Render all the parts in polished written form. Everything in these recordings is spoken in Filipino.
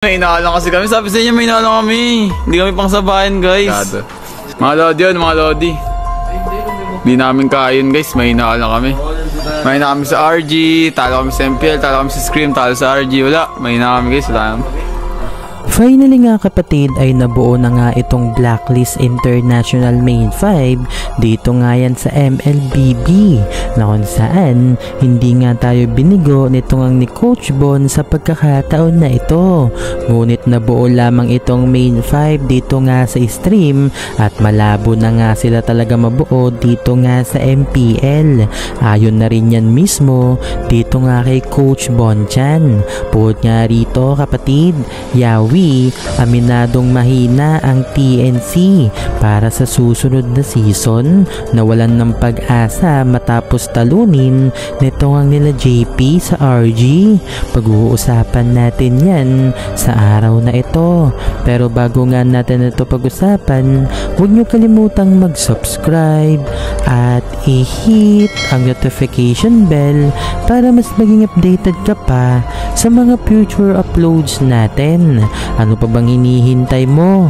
May inaalang kasi kami. Sabi sa inyo may inaalang kami. Hindi kami pang sabayan, guys. Mga lodi yun, mga lodi. Hindi namin kain, guys. May inaalang kami. May na kami sa RG. Talo kami sa MPL. Talo kami sa Scream. Talo sa RG. Wala. May na kami, guys. Wala naman. Finally nga kapatid ay nabuo na nga itong Blacklist International Main 5 dito nga yan sa MLBB na kung saan hindi nga tayo binigo nitong ni Coach Bon sa pagkakataon na ito. Ngunit nabuo lamang itong Main 5 dito nga sa stream at malabo na nga sila talaga mabuo dito nga sa MPL. Ayon na rin yan mismo dito nga kay Coach Bon Chan. Puhod nga rito kapatid, yawi aminadong mahina ang TNC para sa susunod na season, nawalan ng pag-asa matapos talunin nito ang nila JP sa RG. Pag-uusapan natin yan sa araw na ito. Pero bago nga natin ito pag-usapan, huwag nyo kalimutang mag-subscribe at i-hit ang notification bell para mas maging updated ka pa sa mga future uploads natin. Ano pa bang hinihintay mo?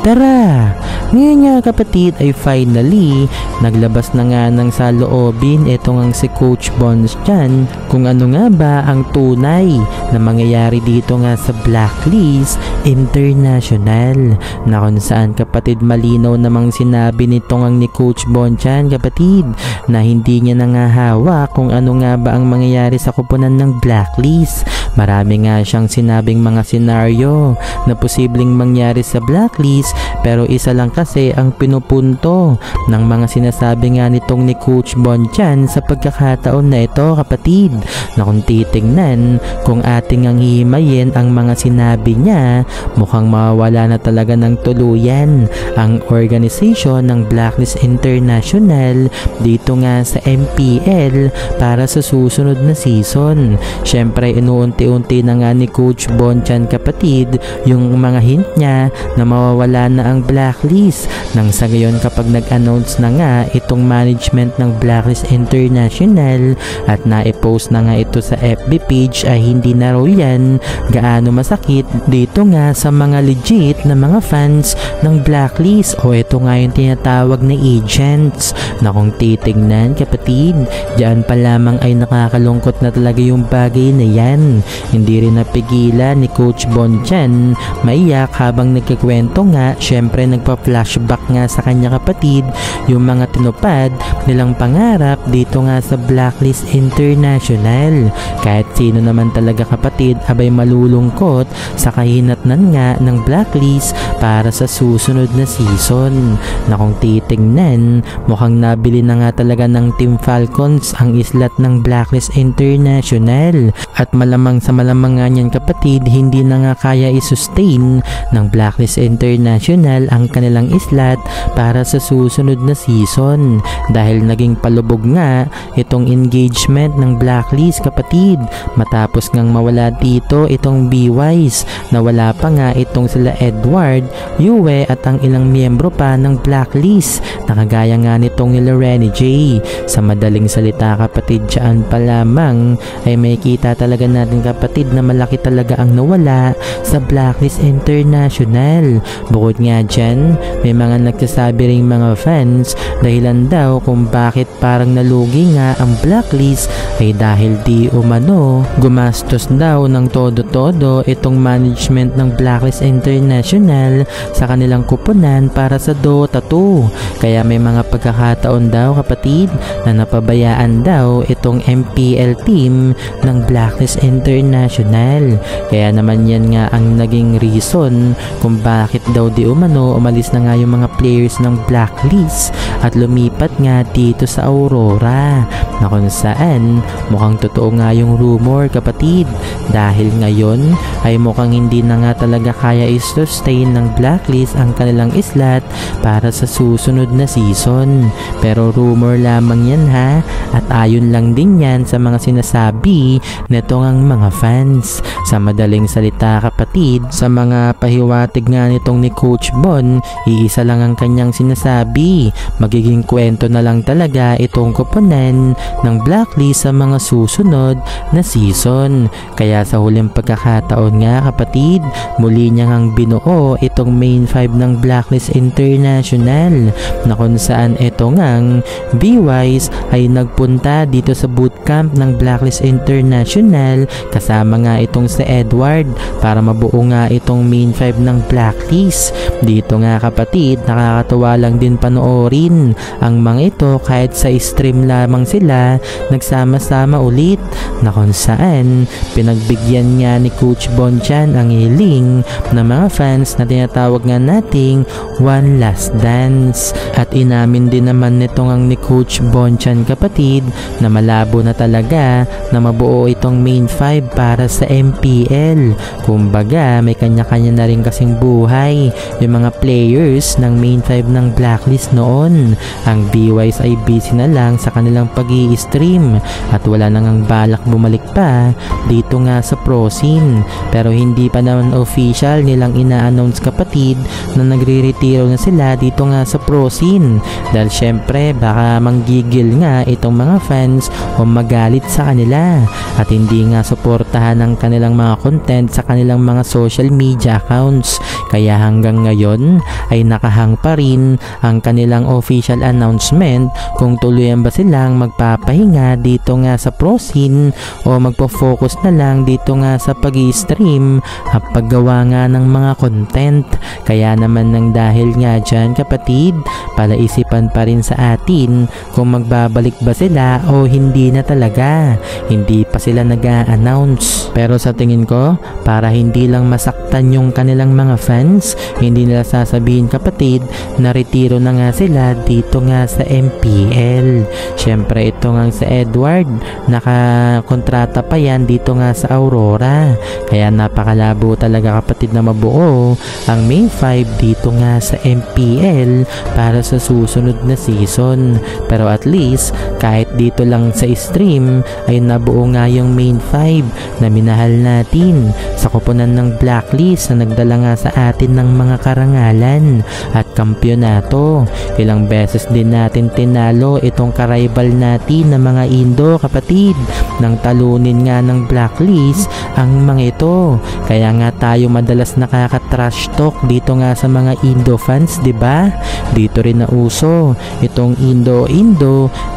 Tara! Ngayon nga kapatid ay finally naglabas na nga ng saloobin itong ang si Coach Bon Chan kung ano nga ba ang tunay na mangyayari dito nga sa Blacklist International, na kung saan kapatid malinaw namang sinabi nitong ang ni Coach Bon Chan kapatid na hindi niya na nga hawak kung ano nga ba ang mangyayari sa kupunan ng Blacklist. Marami nga siyang sinabing mga senaryo na posibleng mangyari sa Blacklist, pero isa lang kasi ang pinupunto ng mga sinasabi nga nitong ni Coach Bon Chan sa pagkakataon na ito kapatid, na kung titingnan kung ating ang hihimayin ang mga sinabi niya, mukhang mawawala na talaga ng tuluyan ang organization ng Blacklist International dito nga sa MPL para sa susunod na season. Syempre inuunti-unti na nga ni Coach Bon Chan kapatid yung mga hint niya na mawawala na ang Blacklist, nang sa gayon kapag nag-announce na nga itong management ng Blacklist International at na-post na nga ito sa FB page ay hindi na raw yan gaano masakit dito nga sa mga legit na mga fans ng Blacklist, o ito nga yung tinatawag na agents, na kung titignan kapatid, diyan pa lamang ay nakakalungkot na talaga yung bagay na yan. Hindi rin napigilan ni Coach Bon Chan maiyak habang nagkikwento nga. Syempre nagpa-flashback nga sa kanya kapatid yung mga tinupad nilang pangarap dito nga sa Blacklist International. Kahit sino naman talaga kapatid abay malulungkot sa kahinatnan nga ng Blacklist para sa susunod na season, na kung titignan mukhang nabili na nga talaga ng Team Falcons ang islat ng Blacklist International, at malamang sa malamang nga niyan kapatid hindi na nga kaya i-sustain ng Blacklist International ang kanilang islat para sa susunod na season dahil naging palubog nga itong engagement ng Blacklist kapatid matapos ngang mawala dito itong B-Wise, na wala pa nga itong sila Edward, Yue at ang ilang miyembro pa ng Blacklist na kagaya nga nitong nila Renny J. Sa madaling salita kapatid, dyan pa lamang ay may kita talaga natin kapatid na malaki talaga ang nawala sa Blacklist International. Bukod nga dyan, may mga nagsasabi ring mga fans dahilan daw kung bakit parang nalugi nga ang Blacklist ay dahil di umano gumastos daw ng todo-todo itong management ng Blacklist International sa kanilang kupunan para sa Dota 2. Kaya may mga pagkakataon daw kapatid na napabayaan daw itong MPL team ng Blacklist International. Kaya naman yan nga ang naging reason kung bakit daw di umano umalis na nga yung mga players ng Blacklist at lumipat nga dito sa Aurora, na kung saan mukhang totoo nga yung rumor kapatid, dahil ngayon ay mukhang hindi na nga talaga kaya i-sustain ng Blacklist ang kanilang islat para sa susunod na season. Pero rumor lamang yan ha, at ayon lang din yan sa mga sinasabi nito ang mga fans. Sa madaling salita kapatid, sa mga pahiwatig nga nitong ni Coach Bon, iisa lang ang kanyang sinasabi, magiging kwento na lang talaga itong kupunan ng Blacklist sa mga susunod na season. Kaya sa huling pagkakataon nga kapatid, muli niya ngang binuo itong main 5 ng Blacklist International na kung saan ito ngang B-Wise ay nagpunta dito sa bootcamp ng Blacklist International kasama nga itong si Edward para mabuo nga itong main 5 ng Blacklist. Dito nga kapatid, nakakatuwa lang din panoorin ang mga ito kahit sa stream lamang sila nagsama-sama ulit na kung saan pinagbigyan nga ni Coach Bonchan ang hiling ng mga fans na tinatawag nga nating One Last Dance. At inamin din naman nitong ang ni Coach Bonchan kapatid na malabo na talaga na mabuo itong main 5 para sa MPL. Kumbaga may kanya-kanya na rin kasing buhay yung mga players ng main 5 ng Blacklist noon. Ang B-Wise ay busy na lang sa kanilang pag-i-stream at wala nang balak bumalik pa dito nga sa pro scene. Pero hindi pa naman official nilang ina-announce kapatid na nagre-retiro na sila dito nga sa pro scene dahil syempre baka manggigil nga itong mga fans o magalit sa kanila at hindi nga suportahan ng kanilang mga content sa kanilang mga social media accounts. Kaya hanggang ngayon ay nakahang pa rin ang kanilang official announcement kung tuluyan ba silang magpapahinga dito nga sa pro scene o magpo-focus na lang dito nga sa pag-i-stream at paggawa nga ng mga content. Kaya naman nang dahil nga dyan kapatid, palaisipan pa rin sa atin kung magbabalik ba sila o hindi na talaga. Hindi pa sila nag-a-announce. Pero sa tingin ko, para hindi lang masaktan yung kanilang mga fans, hindi nila sasabihin kapatid na retiro na nga sila dito nga sa MPL. Syempre ito nga sa Edward, nakakontrata pa yan dito nga sa Aurora. Kaya napakalabo talaga kapatid na mabuo ang main 5 dito nga sa MPL para sa susunod na season. Pero at least kahit dito lang sa stream ay nabuo nga yung main 5 na minahal natin sa koponan ng Blacklist na nagdala nga sa atin ng mga karangalan at kampyonato. Ilang beses din natin tinalo itong karaibal natin na mga Indo kapatid nang talunin nga ng Blacklist ang mga ito. Kaya nga tayo madalas nakaka-trash talk dito nga sa mga Indo fans, 'di ba? Dito rin na uso itong Indo,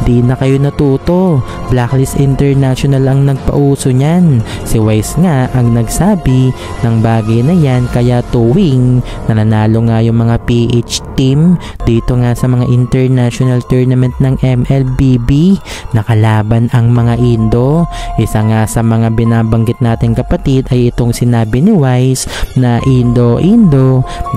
di na kayo natuto. Blacklist International ang nagpauso niyan. Si Wise nga ang nagsabi ng bagay na yan, kaya tuwing nananalo nga yung mga PH team dito nga sa mga international tournament ng MLBB, nakalaban ang mga Indo. Isa nga sa mga binabanggit natin kapatid ay itong sinabi ni Wise na Indo,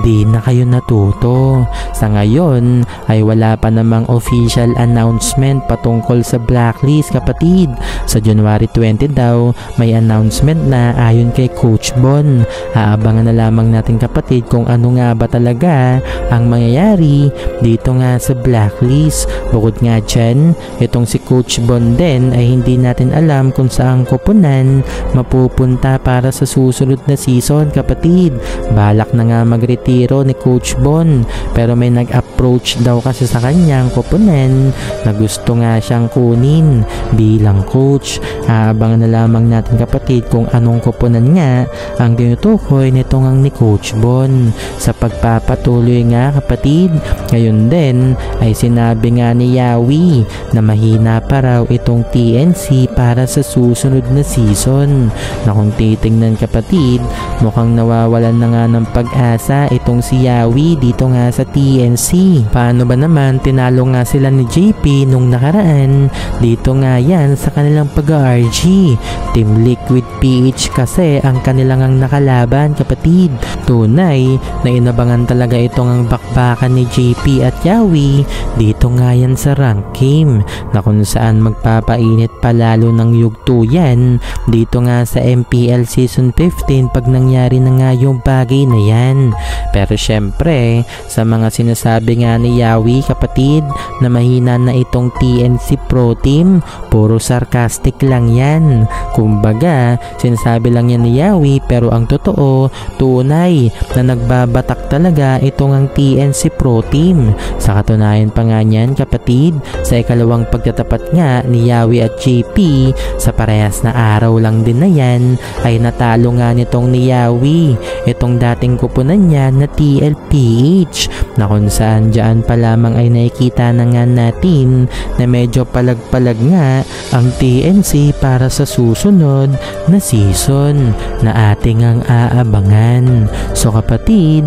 di na kayo natuto. Sa ngayon ay wala pa namang official announcement patungkol sa Blacklist kapatid. Sa January 20 daw may announcement na ayon kay Coach Bon. Aabangan na lamang natin kapatid kung ano nga ba talaga ang mangyayari dito nga sa Blacklist. Bukod nga dyan, itong si Coach Bon din ay hindi natin alam kung saang koponan mapupunta para sa susunod na season kapatid. Balak na nga magretiro ni Coach Bon pero may nag-approach daw kasi sa kanyang koponan na gusto nga siyang kunin bilang coach. Aabangan na lamang natin kapatid kung anong koponan nga ang tinutukoy nitong ang ni Coach Bon sa pagpapatuloy nga kapatid. Ngayon din ay sinabi nga ni Yawi na mahina pa raw itong TNC para sa susunod na season, na kung titingnan kapatid mukhang nawawalan na nga ng pag-asa itong si Yawi dito nga sa TNC. Paano ba naman tinalo nga sila ni JP nung nakaraan dito nga yan sa kanilang pag-RG. Team Liquid PH kasi ang kanilang ang nakalaban kapatid. Tunay na inabangan talaga itong ang bakbakan ni JP at Yawi dito nga yan sa rank game na kung saan magpapainit palalo Panalo ng yugto yan dito nga sa MPL Season 15 pag nangyari na nga yung bagay na yan. Pero syempre, sa mga sinasabi nga ni Yawi kapatid na mahina na itong TNC Pro Team, puro sarcastic lang yan. Kumbaga, sinasabi lang yan ni Yawi pero ang totoo, tunay na nagbabatak talaga itong ang TNC Pro Team. Sa katunayan pa nga niyan kapatid, sa ikalawang pagtatapat nga ni Yawi at JP, sa parehas na araw lang din na yan ay natalo nga nitong ni Yawi itong dating kupunan niya na TLPH, na kung saan dyan pa lamang ay nakikita na nga natin na medyo palag-palag nga ang TNC para sa susunod na season na ating ang aabangan. So kapatid,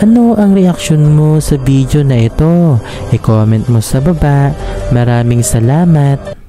ano ang reaksyon mo sa video na ito? I-comment mo sa baba. Maraming salamat.